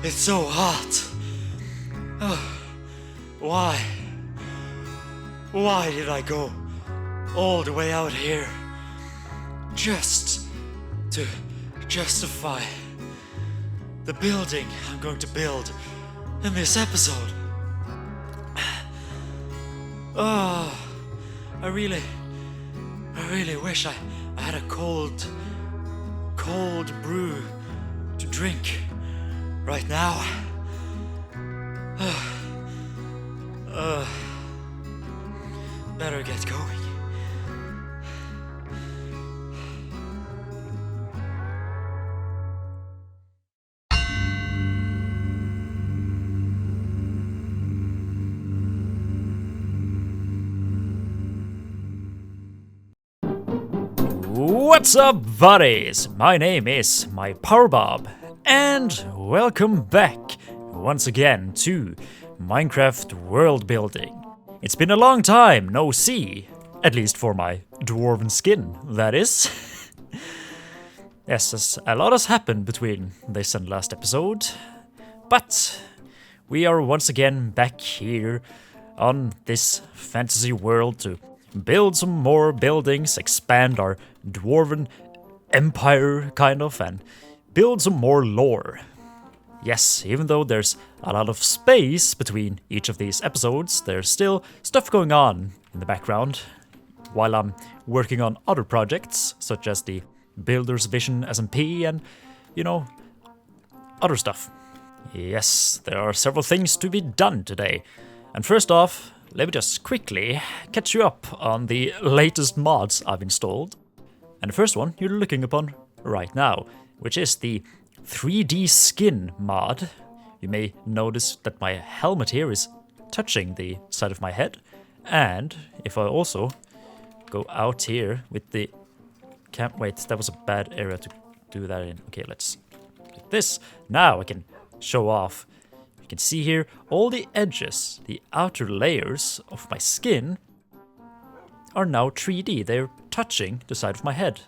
It's so hot. Why? Why did I go all the way out here? Just to justify the building I'm going to build in this episode. Oh, I really wish I had a cold brew to drink right now. Better get going. What's up, buddies? My name is Mypowerbob, and welcome back once again to Minecraft world building. It's been a long time no see, at least for my dwarven skin, that is. Yes, a lot has happened between this and last episode, but we are once again back here on this fantasy world to build some more buildings, expand our dwarven empire, kind of, and build some more lore. Yes, even though there's a lot of space between each of these episodes, there's still stuff going on in the background while I'm working on other projects, such as the Builder's Vision SMP and, other stuff. Yes, there are several things to be done today. And first off, let me just quickly catch you up on the latest mods I've installed. And the first one you're looking upon right now, which is the 3D skin mod. You may notice that my helmet here is touching the side of my head. And if I also go out here with the wait, that was a bad area to do that in. Okay, let's click this. Now I can show off. You can see here all the edges, the outer layers of my skin are now 3D. They're touching the side of my head.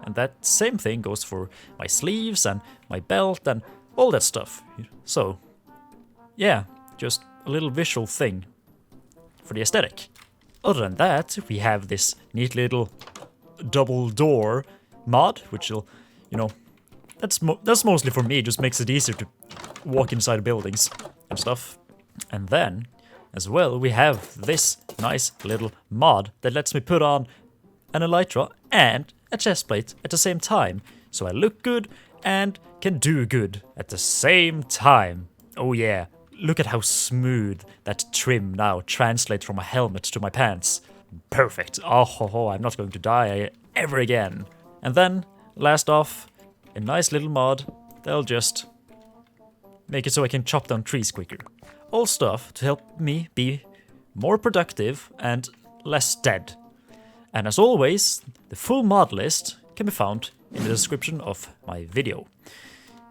And that same thing goes for my sleeves and my belt and all that stuff. So, yeah, just a little visual thing for the aesthetic. Other than that, we have this neat little double door mod, which will, that's mostly for me. It just makes it easier to walk inside buildings and stuff. And then, as well, we have this nice little mod that lets me put on an elytra and a chestplate at the same time, so I look good and can do good at the same time. Oh yeah, look at how smooth that trim now translates from my helmet to my pants. Perfect. Oh, I'm not going to die ever again. And then, last off, a nice little mod that'll just make it so I can chop down trees quicker. All stuff to help me be more productive and less dead. And as always, the full mod list can be found in the description of my video.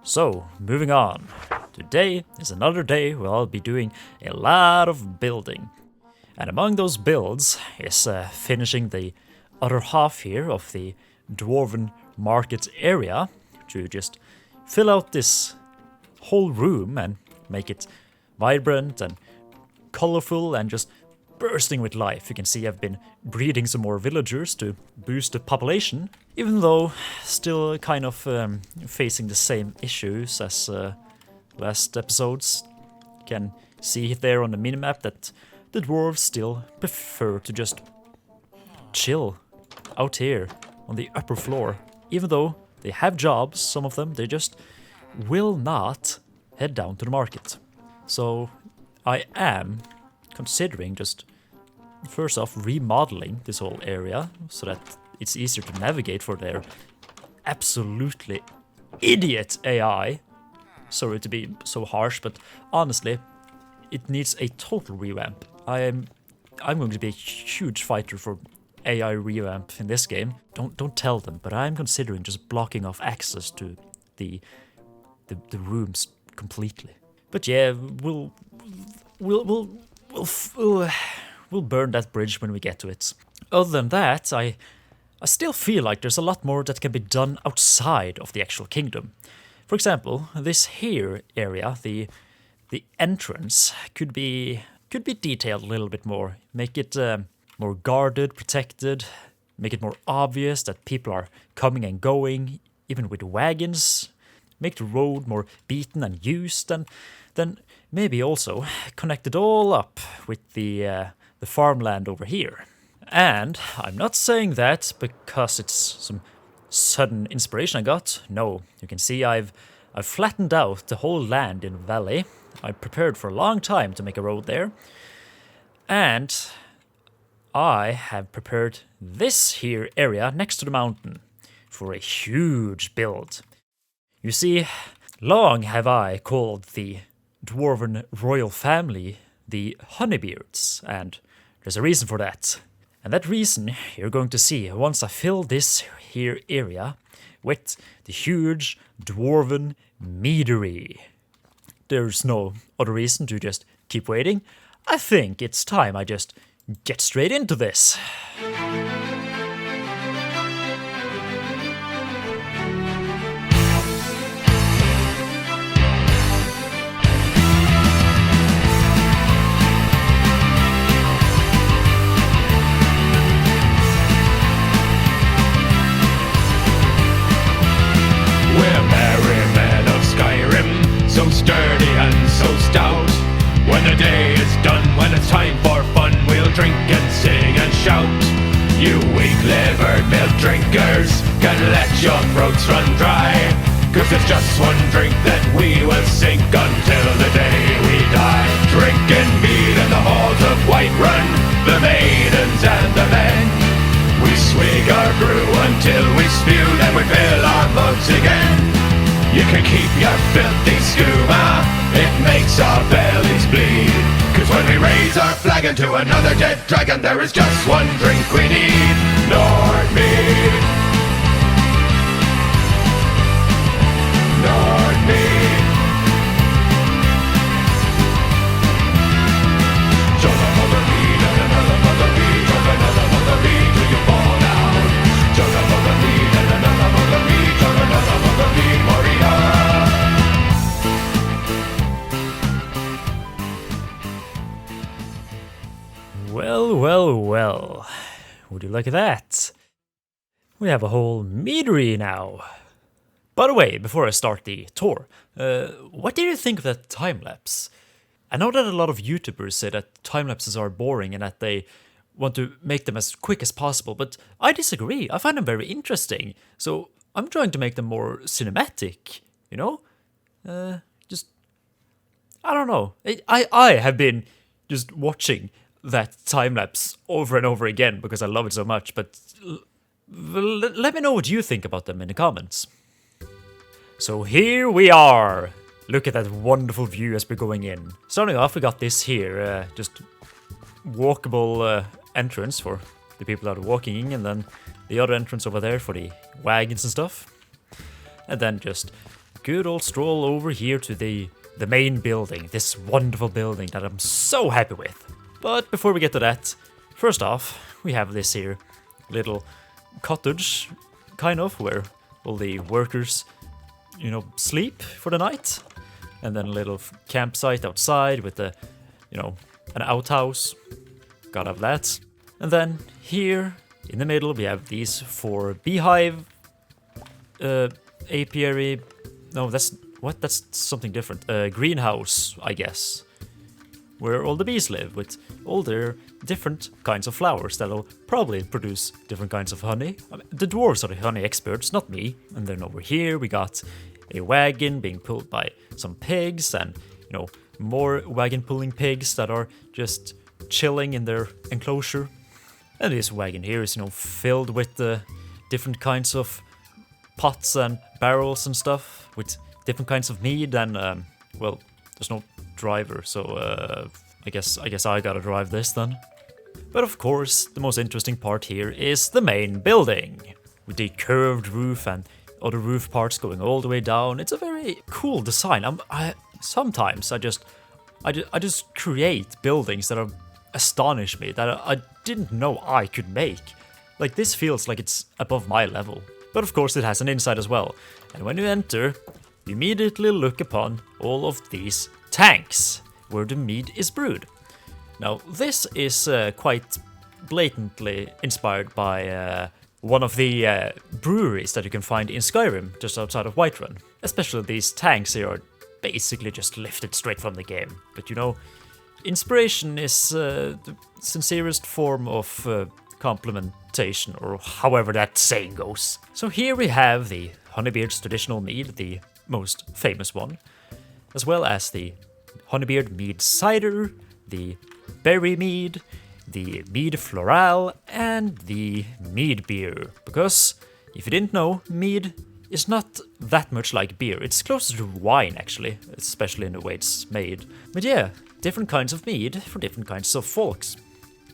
So, moving on. Today is another day where I'll be doing a lot of building. And among those builds is finishing the other half here of the dwarven market area to just fill out this whole room and make it vibrant and colorful and just bursting with life. You can see I've been breeding some more villagers to boost the population, even though still kind of facing the same issues as last episodes. You can see there on the minimap that the dwarves still prefer to just chill out here on the upper floor. Even though they have jobs, some of them, they just will not head down to the market. So I am considering just first off remodeling this whole area so that it's easier to navigate for their absolutely idiot AI. Sorry to be so harsh, but honestly, it needs a total revamp. I'm going to be a huge fighter for AI revamp in this game. Don't tell them, but I'm considering just blocking off access to the rooms completely. But yeah, we'll burn that bridge when we get to it. Other than that, I still feel like there's a lot more that can be done outside of the actual kingdom. For example, this here area, the entrance, could be detailed a little bit more. Make it more guarded, protected, make it more obvious that people are coming and going, even with wagons. Make the road more beaten and used, and then maybe also connect it all up with the farmland over here. And I'm not saying that because it's some sudden inspiration I got. No, you can see I've flattened out the whole land in the valley. I prepared for a long time to make a road there. And I have prepared this here area next to the mountain for a huge build. You see, long have I called the dwarven royal family the Honeybeards, and there's a reason for that. And that reason you're going to see once I fill this here area with the huge dwarven meadery. There's no other reason to just keep waiting. I think it's time I just get straight into this. So sturdy and so stout. When the day is done, when it's time for fun, we'll drink and sing and shout. You weak-livered milk drinkers can let your throats run dry, 'cause it's just one drink that we will sink until the day we die. Drinking mead in the halls of Whiterun, the maidens and the men. We swig our brew until we spew, then we fill our mugs again. You can keep your filthy skooma, it makes our bellies bleed. 'Cause when we raise our flagon to another dead dragon, there is just one drink we need. Lord Mead. Lord Mead. Chug another mead and another mother mead. Chug another mother mead till you fall down. Chug another mead and another mother mead. Chug another mother mead, Maria. Well. Would you like that? We have a whole meadery now. By the way, before I start the tour, what do you think of that time-lapse? I know that a lot of YouTubers say that time-lapses are boring and that they want to make them as quick as possible, but I disagree. I find them very interesting. So I'm trying to make them more cinematic, you know? I don't know. I have been just watching that time-lapse over and over again because I love it so much, but let me know what you think about them in the comments. So here we are. Look at that wonderful view as we're going in. Starting off, we got this here, just walkable entrance for the people that are walking in, and then the other entrance over there for the wagons and stuff. And then just good old stroll over here to the main building, this wonderful building that I'm so happy with. But before we get to that, first off, we have this here little cottage, kind of, where all the workers, you know, sleep for the night. And then a little campsite outside with an outhouse. Gotta have that. And then here in the middle we have these 4 beehive apiary. No, that's something different. Greenhouse, I guess. Where all the bees live with all their different kinds of flowers that'll probably produce different kinds of honey. I mean, the dwarves are the honey experts, not me. And then over here we got a wagon being pulled by some pigs, and more wagon pulling pigs that are just chilling in their enclosure. And this wagon here is filled with the different kinds of pots and barrels and stuff with different kinds of mead, and there's no driver, so I guess I gotta drive this then. But of course, the most interesting part here is the main building with the curved roof and other roof parts going all the way down. It's a very cool design. Sometimes I just create buildings that astonish me, that I didn't know I could make. Like, this feels like it's above my level. But of course it has an inside as well. And when you enter, you immediately look upon all of these tanks where the mead is brewed. Now, this is quite blatantly inspired by one of the breweries that you can find in Skyrim, just outside of Whiterun. Especially these tanks here are basically just lifted straight from the game. But you know, inspiration is the sincerest form of complementation, or however that saying goes. So here we have the Honeybeard's traditional mead, the most famous one, as well as the Honeybeard mead cider, the berry mead, the mead floral, and the mead beer. Because, if you didn't know, mead is not that much like beer. It's closer to wine, actually, especially in the way it's made. But yeah, different kinds of mead for different kinds of folks,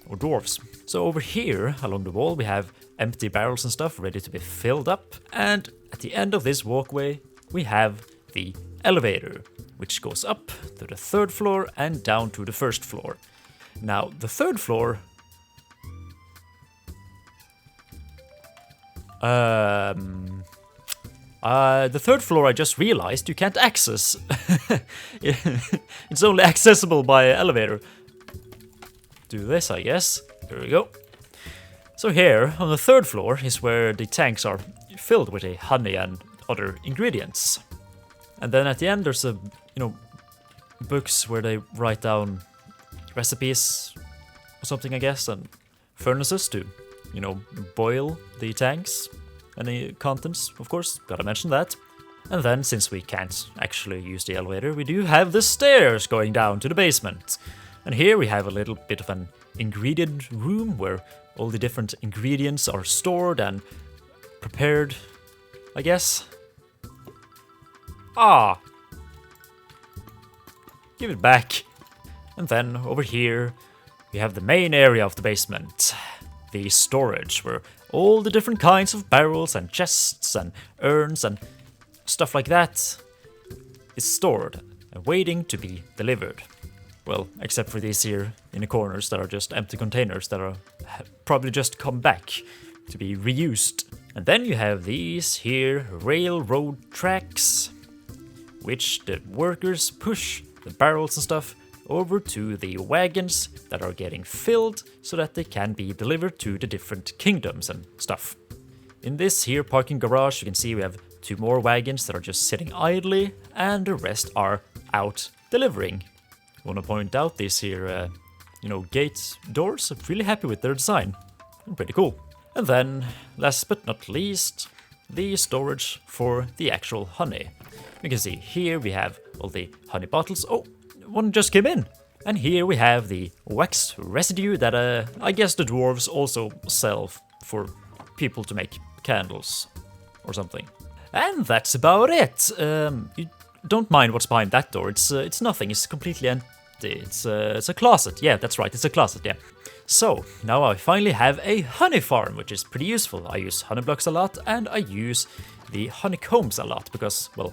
or dwarves. So over here, along the wall, we have empty barrels and stuff ready to be filled up. And at the end of this walkway, we have the elevator, which goes up to the 3rd floor and down to the 1st floor. Now, the 3rd floor... the 3rd floor I just realized you can't access. It's only accessible by elevator. Do this, I guess. There we go. So here, on the 3rd floor, is where the tanks are filled with a honey and other ingredients. And then at the end, there's a, books where they write down recipes or something, I guess, and furnaces to, boil the tanks and the contents, of course, gotta mention that. And then, since we can't actually use the elevator, we do have the stairs going down to the basement. And here we have a little bit of an ingredient room where all the different ingredients are stored and prepared, I guess. Ah! Give it back. And then over here, we have the main area of the basement. The storage, where all the different kinds of barrels and chests and urns and stuff like that is stored and waiting to be delivered. Well, except for these here in the corners that are just empty containers that are probably just come back to be reused. And then you have these here railroad tracks, which the workers push the barrels and stuff over to the wagons that are getting filled so that they can be delivered to the different kingdoms and stuff. In this here parking garage, you can see we have 2 more wagons that are just sitting idly, and the rest are out delivering. I want to point out these here, gate doors. I'm really happy with their design. They're pretty cool. And then, last but not least, the storage for the actual honey. You can see here we have all the honey bottles. Oh, one just came in. And here we have the wax residue that I guess the dwarves also sell for people to make candles or something. And that's about it. You don't mind what's behind that door. It's nothing. It's completely empty. It's a closet. Yeah, that's right. It's a closet. Yeah. So now I finally have a honey farm, which is pretty useful. I use honey blocks a lot, and I use the honeycombs a lot because, well,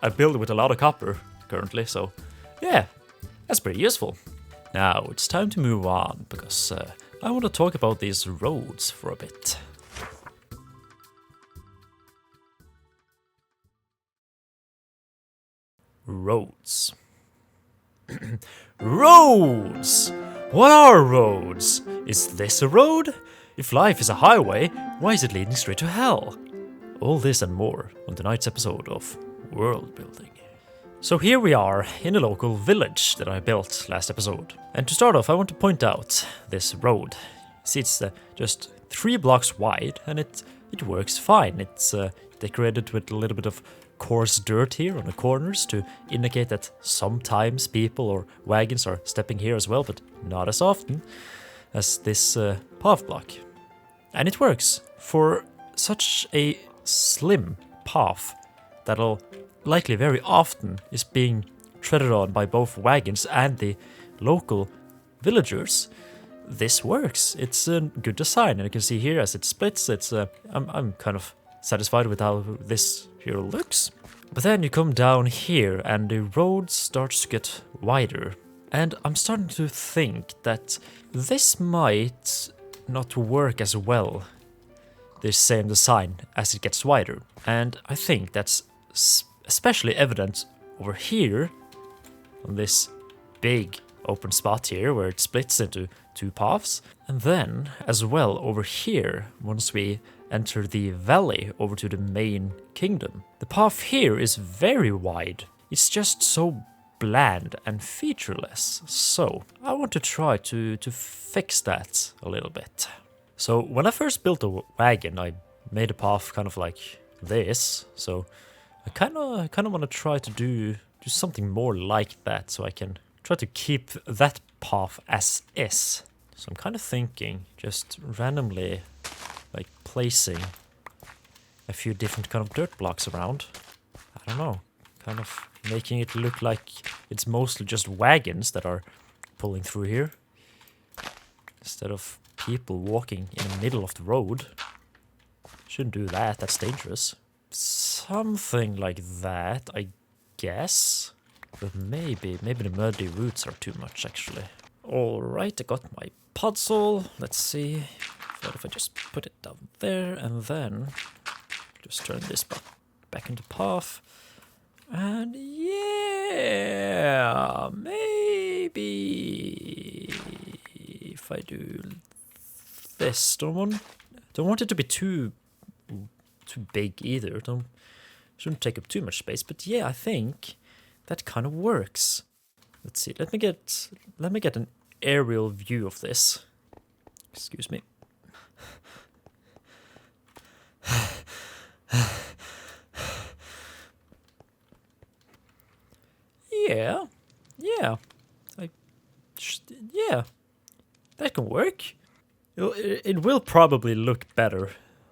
I build with a lot of copper currently. So yeah, that's pretty useful. Now it's time to move on because I want to talk about these roads for a bit. Roads. Roads! What are roads? Is this a road? If life is a highway, why is it leading straight to hell? All this and more on tonight's episode of World Building. So here we are in a local village that I built last episode. And to start off, I want to point out this road. See, it's just 3 blocks wide, and it works fine. It's decorated with a little bit of coarse dirt here on the corners to indicate that sometimes people or wagons are stepping here as well, but not as often as this path block. And it works for such a slim path that'll likely very often is being treaded on by both wagons and the local villagers. This works. It's a good design, and you can see here as it splits. I'm kind of satisfied with how this here looks. But then you come down here and the road starts to get wider. And I'm starting to think that this might not work as well, this same design, as it gets wider. And I think that's especially evident over here on this big open spot here where it splits into 2 paths. And then as well over here once we enter the valley over to the main kingdom. The path here is very wide. It's just so bland and featureless. So I want to try to fix that a little bit. So when I first built a wagon, I made a path kind of like this. So I kind of want to try to do something more like that, so I can try to keep that path as is. So I'm kind of thinking just randomly like placing a few different kind of dirt blocks around. I don't know, kind of making it look like it's mostly just wagons that are pulling through here instead of people walking in the middle of the road. Shouldn't do that, that's dangerous. Something like that, I guess. But maybe the muddy roots are too much, actually. Alright, I got my puzzle. Let's see. What if I just put it down there and then just turn this back into path. And yeah, maybe if I do this, don't want it to be too big either. Shouldn't take up too much space, but yeah, I think that kind of works. Let's see. Let me get an aerial view of this. Excuse me. Yeah. Yeah. That can work. It will probably look better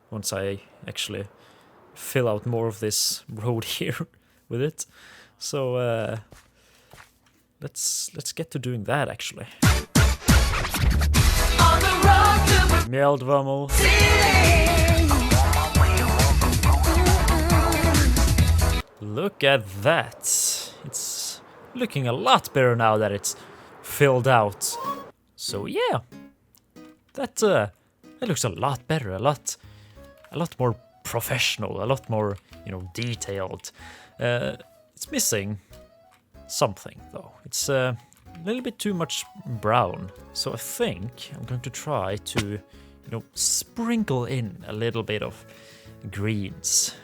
once I actually fill out more of this road here with it. So let's get to doing that actually. Mjäldvammel. Look at that. It's looking a lot better now that it's filled out. So yeah, that looks a lot better, a lot more professional, a lot more, detailed. It's missing something though. It's a little bit too much brown. So I think I'm going to try to, sprinkle in a little bit of greens,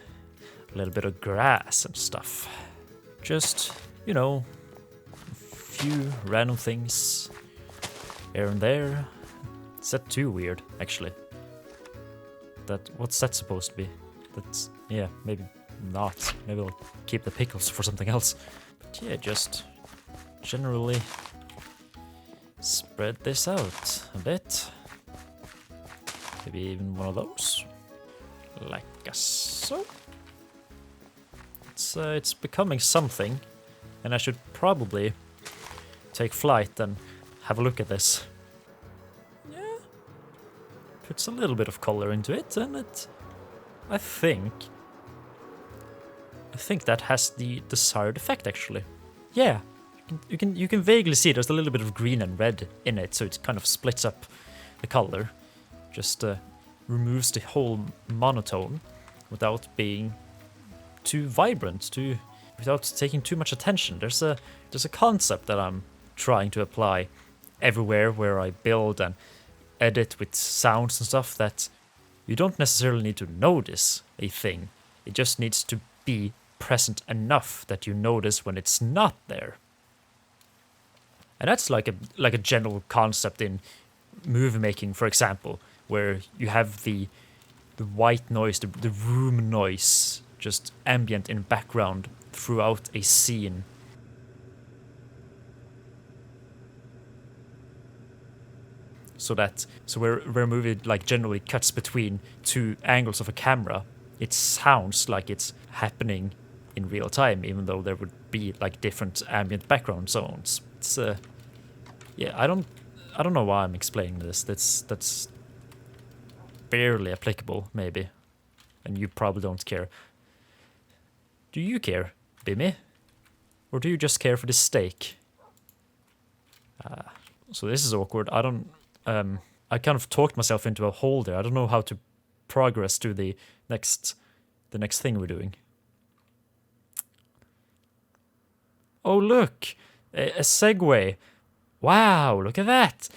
a little bit of grass and stuff. Just, a few random things here and there. Is that too weird, actually? What's that supposed to be? That's, yeah, maybe not. Maybe I'll keep the pickles for something else. But yeah, just generally spread this out a bit. Maybe even one of those. Like so. It's becoming something, and I should probably take flight and have a look at this. Yeah, puts a little bit of color into it, and I think that has the desired effect actually. Yeah, you can vaguely see there's a little bit of green and red in it, so it kind of splits up the color, just removes the whole monotone without being too vibrant, without taking too much attention. There's a concept that I'm trying to apply everywhere where I build and edit with sounds and stuff, that you don't necessarily need to notice a thing. It just needs to be present enough that you notice when it's not there. And that's like a general concept in movie making, for example, where you have the white noise, the room noise, just ambient in background throughout a scene. So where a movie like generally cuts between two angles of a camera, it sounds like it's happening in real time, even though there would be like different ambient background zones. It's yeah, I don't know why I'm explaining this. That's barely applicable, maybe, and you probably don't care. Do you care, Bimmy? Or do you just care for the steak? So this is awkward. I kind of talked myself into a hole there. I don't know how to progress to the next thing we're doing. Oh, look! A Segway. Wow, look at that!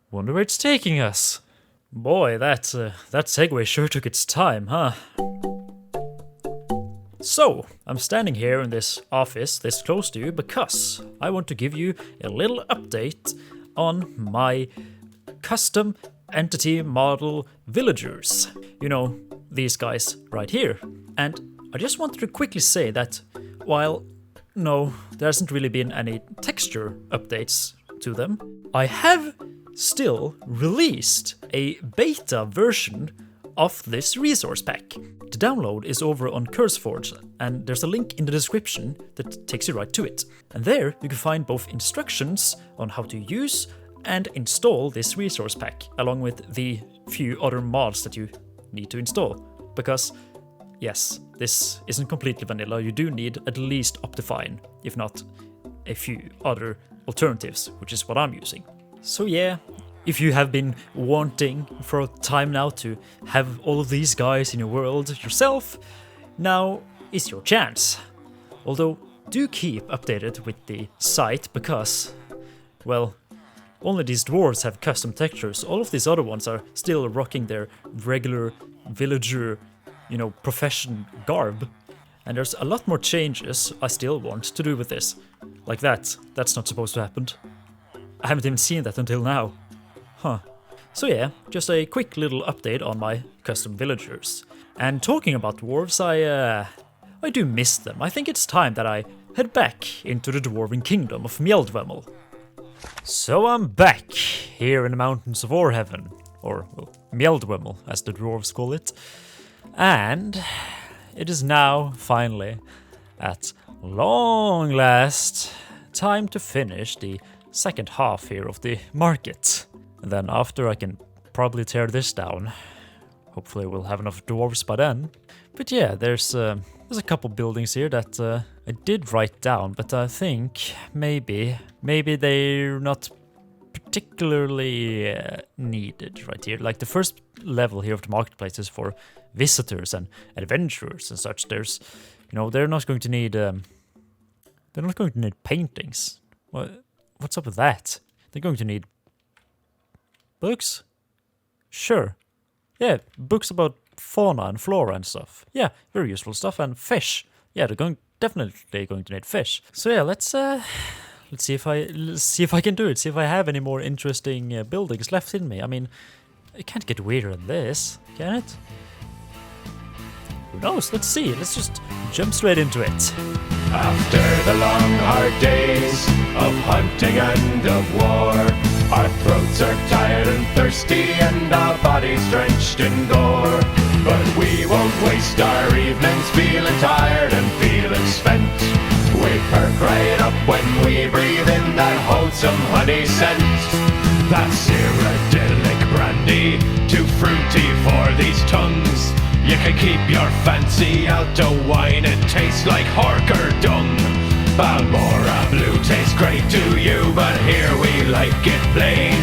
Wonder where it's taking us. Boy, that Segway sure took its time, huh? So, I'm standing here in this office this close to you because I want to give you a little update on my custom entity model villagers. You know, these guys right here. And I just wanted to quickly say that while no, there hasn't really been any texture updates to them, I have still released a beta version of this resource pack. The download is over on CurseForge, and there's a link in the description that takes you right to it. And there you can find both instructions on how to use and install this resource pack, along with the few other mods that you need to install. Because, yes, this isn't completely vanilla, you do need at least Optifine, if not a few other alternatives, which is what I'm using. So yeah, if you have been wanting for a time now to have all of these guys in your world yourself, now is your chance. Although, do keep updated with the site because, well, only these dwarves have custom textures. All of these other ones are still rocking their regular villager, profession garb. And there's a lot more changes I still want to do with this. Like that. That's not supposed to happen. I haven't even seen that until now. Huh. So yeah, just a quick little update on my custom villagers. And talking about dwarves, I do miss them. I think it's time that I head back into the dwarven kingdom of Mjeldwemmel. So I'm back here in the mountains of Orheaven, or well, Mjeldwemmel as the dwarves call it. And it is now, finally, at long last, time to finish the second half here of the market. And then after I can probably tear this down. Hopefully we'll have enough dwarves by then. But yeah, there's a couple buildings here that I did write down, but I think maybe they're not particularly needed right here. Like the first level here of the marketplace is for visitors and adventurers and such. There's, they're not going to need paintings. What's up with that? They're going to need books? Sure. Yeah, books about fauna and flora and stuff. Yeah, very useful stuff. And fish. Yeah, they're definitely going to need fish. So yeah, let's see if I can do it. See if I have any more interesting buildings left in me. I mean, it can't get weirder than this, can it? Who knows? Let's see. Let's just jump straight into it. After the long hard days of hunting and of war, our throats are tired and thirsty and our bodies drenched in gore. But we won't waste our evenings feeling tired and feeling spent. We perk right up when we breathe in that wholesome honey scent. That cyrodiilic brandy, too fruity for these tongues. You can keep your fancy out to wine, it tastes like Harker dung. Balmora Blue tastes great to you, but here we like it plain.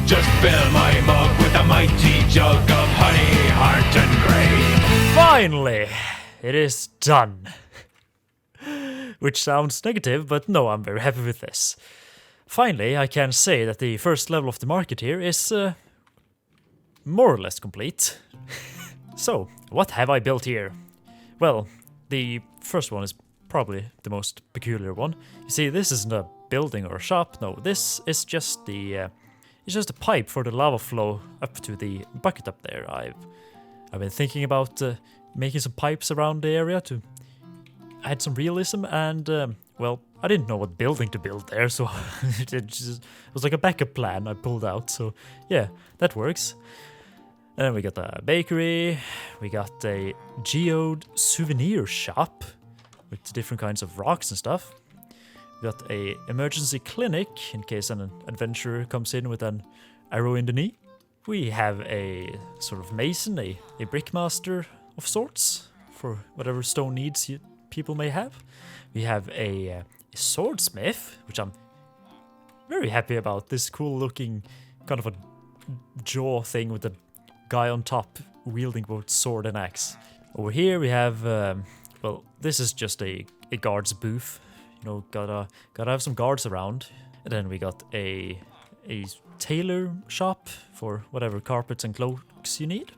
Just fill my mug with a mighty jug of honey, heart and grain. Finally, it is done. Which sounds negative, but no, I'm very happy with this. Finally, I can say that the first level of the market here is more or less complete. So, what have I built here? Well, the first one is probably the most peculiar one. You see, this isn't a building or a shop. No, this is just the it's just a pipe for the lava flow up to the bucket up there. I've been thinking about making some pipes around the area to add some realism, and well, I didn't know what building to build there, so it was like a backup plan I pulled out. So yeah, that works. And then we got a bakery, we got a geode souvenir shop with different kinds of rocks and stuff. We got a emergency clinic in case an adventurer comes in with an arrow in the knee. We have a sort of mason, a brickmaster of sorts for whatever stone needs people may have. We have a swordsmith, which I'm very happy about. This cool looking kind of a jaw thing with a guy on top wielding both sword and axe. Over here we have, well, this is just a guard's booth. gotta have some guards around. And then we got a tailor shop for whatever carpets and cloaks you need.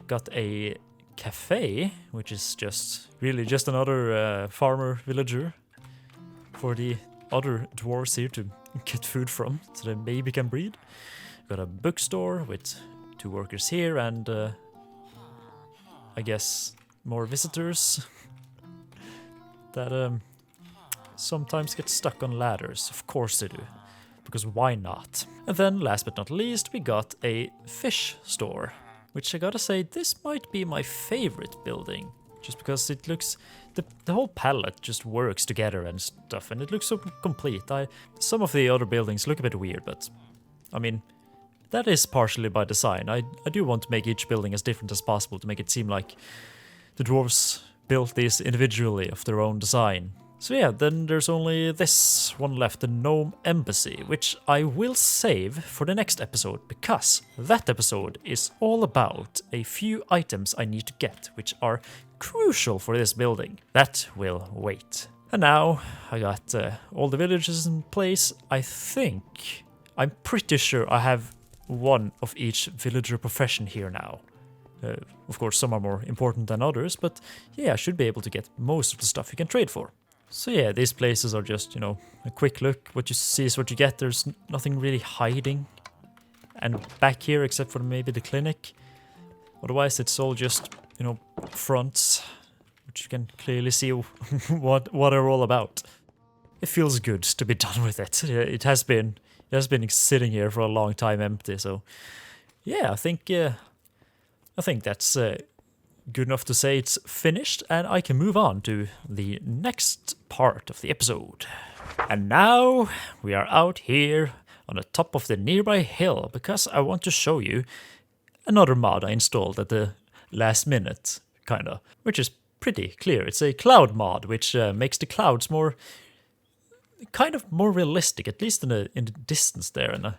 Got a cafe, which is just another farmer villager for the other dwarves here to get food from, so they maybe can breed. Got a bookstore with 2 workers here and I guess more visitors that sometimes get stuck on ladders. Of course they do, because why not? And then last but not least, we got a fish store, which I gotta say, this might be my favorite building, just because it looks, the whole palette just works together and stuff, and it looks so complete. Some of the other buildings look a bit weird, but I mean, that is partially by design. I do want to make each building as different as possible to make it seem like the dwarves built these individually of their own design. So yeah, then there's only this one left, the Gnome Embassy, which I will save for the next episode, because that episode is all about a few items I need to get, which are crucial for this building. That will wait. And now I got all the villages in place. I'm pretty sure I have one of each villager profession here now. Of course, some are more important than others, but yeah, I should be able to get most of the stuff you can trade for. So yeah, these places are just, a quick look. What you see is what you get. There's nothing really hiding. And back here, except for maybe the clinic. Otherwise, it's all just, fronts, which you can clearly see what they're all about. It feels good to be done with it. It has been sitting here for a long time empty, so yeah, I think that's good enough to say it's finished, and I can move on to the next part of the episode. And now we are out here on the top of the nearby hill, because I want to show you another mod I installed at the last minute, kinda, which is pretty clear. It's a cloud mod, which makes the clouds more realistic, at least in the distance there, and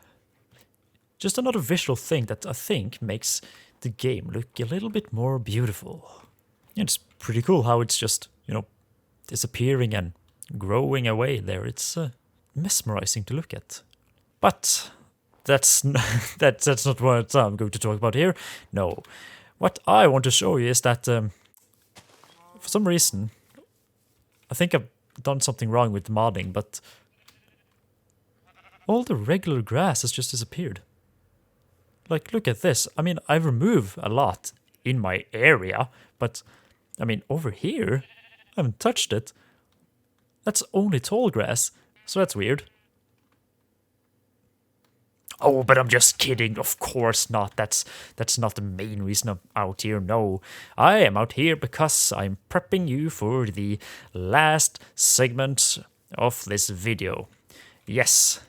just another visual thing that I think makes the game look a little bit more beautiful. And it's pretty cool how it's just, disappearing and growing away there. It's mesmerizing to look at. But that's not what I'm going to talk about here. No. What I want to show you is that for some reason, I think I've done something wrong with the modding, but all the regular grass has just disappeared. Like, look at this. I mean, I remove a lot in my area, but, I mean, over here, I haven't touched it. That's only tall grass, so that's weird. Oh, but I'm just kidding. Of course not. That's not the main reason I'm out here. No, I am out here because I'm prepping you for the last segment of this video. Yes,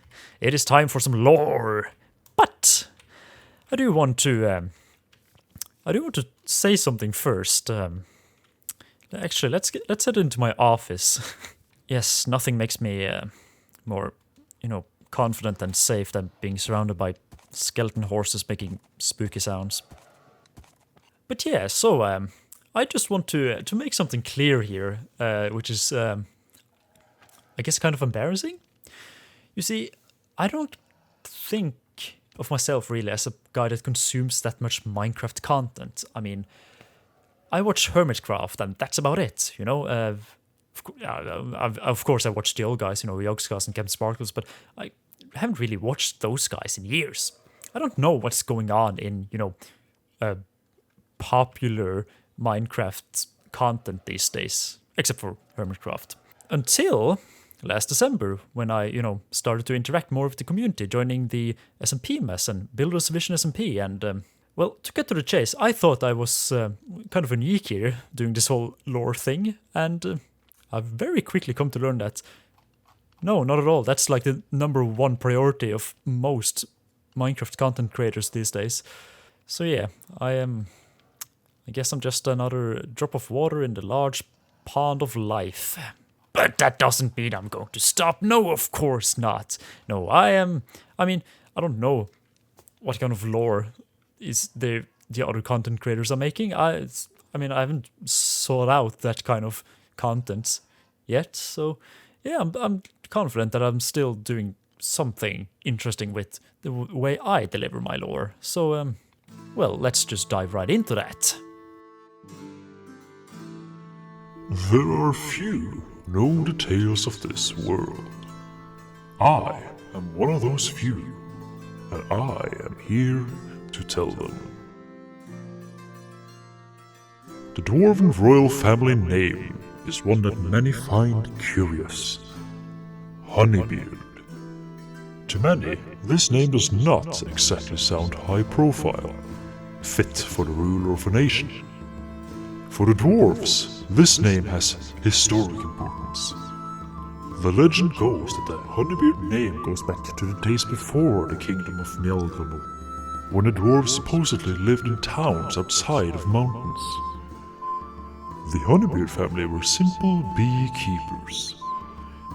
it is time for some lore. But I do want to say something first. Actually, let's head into my office. Yes, nothing makes me more, confident and safe than being surrounded by skeleton horses making spooky sounds. But yeah, so I just want to make something clear here, which is, I guess, kind of embarrassing. You see, I don't think of myself really as a guy that consumes that much Minecraft content. I mean, I watch Hermitcraft and that's about it, Of course I watch the old guys, Yogscast and Captain Sparkles, but I haven't really watched those guys in years. I don't know what's going on in, popular Minecraft content these days, except for Hermitcraft. Until last December, when I, started to interact more with the community, joining the SMP mess and Builders Division SMP, and, well, to get to the chase, I thought I was kind of unique here, doing this whole lore thing, and I've very quickly come to learn that, no, not at all. That's like the #1 priority of most Minecraft content creators these days. So yeah, I guess I'm just another drop of water in the large pond of life. But that doesn't mean I'm going to stop. No, of course not. No, I don't know what kind of lore is the other content creators are making. I haven't sought out that kind of content yet. So yeah, I'm confident that I'm still doing something interesting with the way I deliver my lore. So, well, let's just dive right into that. There are few known details of this world. I am one of those few, and I am here to tell them. The dwarven royal family name is one that many find curious. Honeybeard. To many, this name does not exactly sound high profile, fit for the ruler of a nation. For the dwarves, this name has historic importance. The legend goes that the Honeybeard name goes back to the days before the kingdom of Mypowerbob, when the dwarves supposedly lived in towns outside of mountains. The Honeybeard family were simple beekeepers.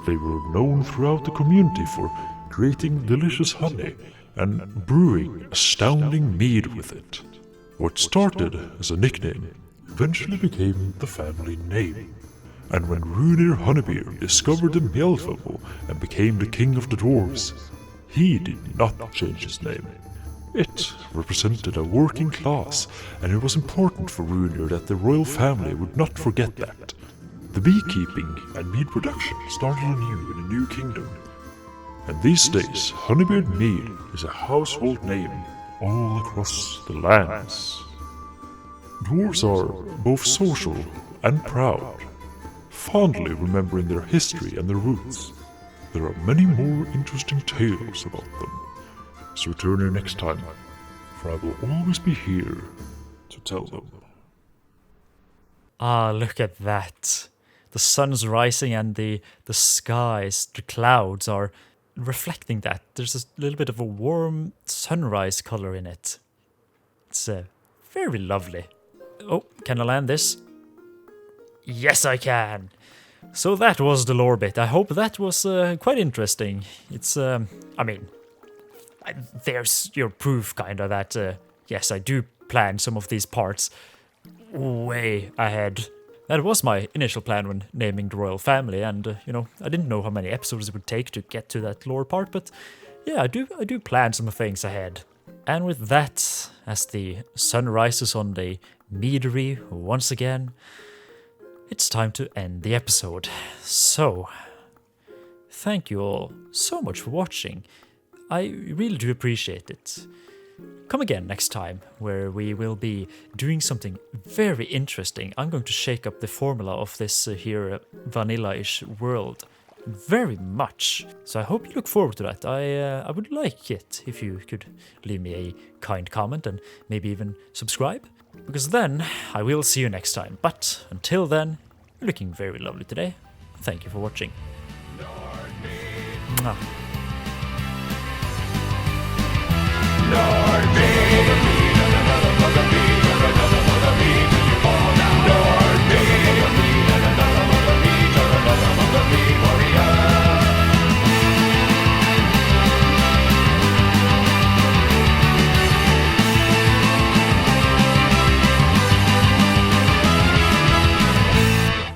They were known throughout the community for creating delicious honey and brewing astounding mead with it. What started as a nickname eventually became the family name. And when Runir Honeybeard discovered the Mypowerbob and became the king of the dwarves, he did not change his name. It represented a working class, and it was important for Runir that the royal family would not forget that. The beekeeping and mead production started anew in a new kingdom. And these days, Honeybeard Mead is a household name all across the lands. Dwarves are both social and proud, fondly remembering their history and their roots. There are many more interesting tales about them. So return here next time, for I will always be here to tell them. Ah, look at that. The sun's rising and the skies, the clouds are reflecting that. There's a little bit of a warm sunrise color in it. It's very lovely. Oh, can I land this? Yes, I can. So that was the lore bit. I hope that was quite interesting. It's, there's your proof, kinda, that, yes, I do plan some of these parts way ahead. That was my initial plan when naming the royal family, and, I didn't know how many episodes it would take to get to that lore part, but yeah, I do plan some things ahead. And with that, as the sun rises on the meadery once again, it's time to end the episode. So, thank you all so much for watching. I really do appreciate it. Come again next time, where we will be doing something very interesting. I'm going to shake up the formula of this here vanilla-ish world very much. So I hope you look forward to that. I would like it if you could leave me a kind comment and maybe even subscribe, because then I will see you next time. But until then, you're looking very lovely today. Thank you for watching. Mwah.